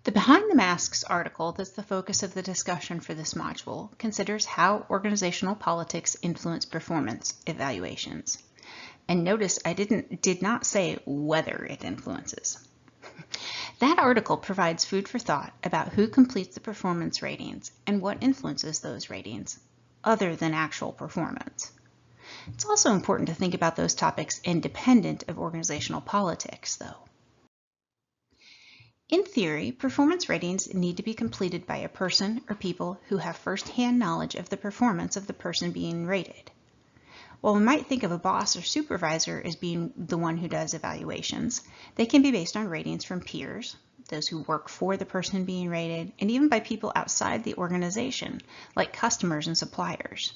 The Behind the Masks article that's the focus of the discussion for this module considers how organizational politics influence performance evaluations. And notice I did not say whether it influences. That article provides food for thought about who completes the performance ratings and what influences those ratings, other than actual performance. It's also important to think about those topics independent of organizational politics, though. In theory, performance ratings need to be completed by a person or people who have first-hand knowledge of the performance of the person being rated. While we might think of a boss or supervisor as being the one who does evaluations, they can be based on ratings from peers, those who work for the person being rated, and even by people outside the organization, like customers and suppliers.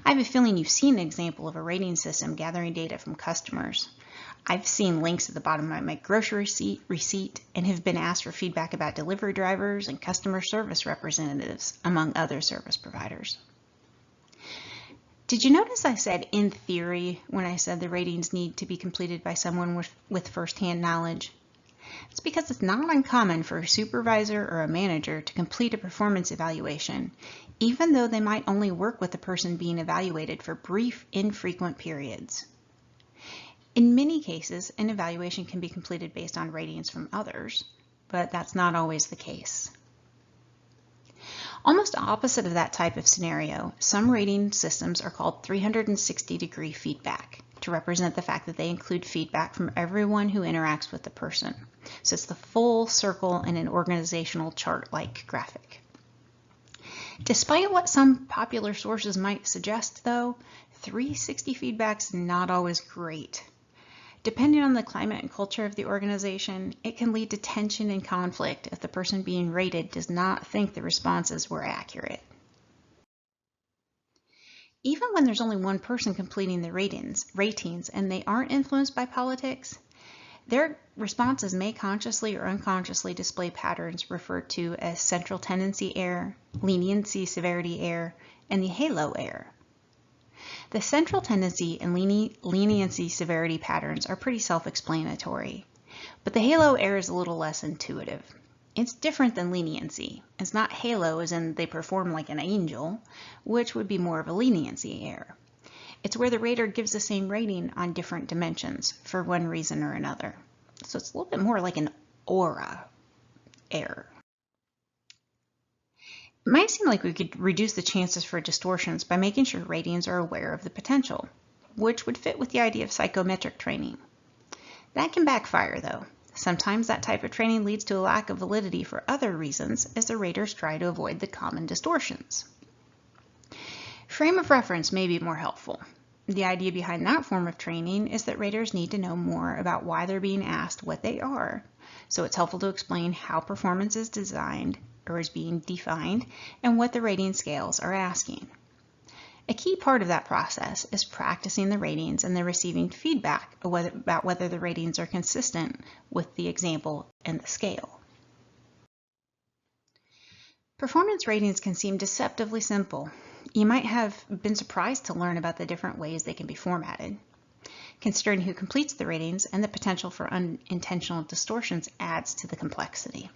I have a feeling you've seen an example of a rating system gathering data from customers. I've seen links at the bottom of my grocery receipt and have been asked for feedback about delivery drivers and customer service representatives, among other service providers. Did you notice I said in theory when I said the ratings need to be completed by someone with first-hand knowledge? It's because it's not uncommon for a supervisor or a manager to complete a performance evaluation, even though they might only work with the person being evaluated for brief, infrequent periods. In many cases, an evaluation can be completed based on ratings from others, but that's not always the case. Almost opposite of that type of scenario, some rating systems are called 360-degree feedback to represent the fact that they include feedback from everyone who interacts with the person. So it's the full circle in an organizational chart-like graphic. Despite what some popular sources might suggest, though, 360 feedback's not always great. Depending on the climate and culture of the organization, it can lead to tension and conflict if the person being rated does not think the responses were accurate. Even when there's only one person completing the ratings and they aren't influenced by politics, their responses may consciously or unconsciously display patterns referred to as central tendency error, leniency severity error, and the halo error. The central tendency and leniency severity patterns are pretty self-explanatory, but the halo error is a little less intuitive. It's different than leniency. It's not halo as in they perform like an angel, which would be more of a leniency error. It's where the rater gives the same rating on different dimensions for one reason or another. So it's a little bit more like an aura error. It might seem like we could reduce the chances for distortions by making sure ratings are aware of the potential, which would fit with the idea of psychometric training. That can backfire, though. Sometimes that type of training leads to a lack of validity for other reasons as the raters try to avoid the common distortions. Frame of reference may be more helpful. The idea behind that form of training is that raters need to know more about why they're being asked what they are, so it's helpful to explain how performance is designed or is being defined and what the rating scales are asking. A key part of that process is practicing the ratings and then receiving feedback about whether the ratings are consistent with the example and the scale. Performance ratings can seem deceptively simple. You might have been surprised to learn about the different ways they can be formatted. Considering who completes the ratings and the potential for unintentional distortions adds to the complexity.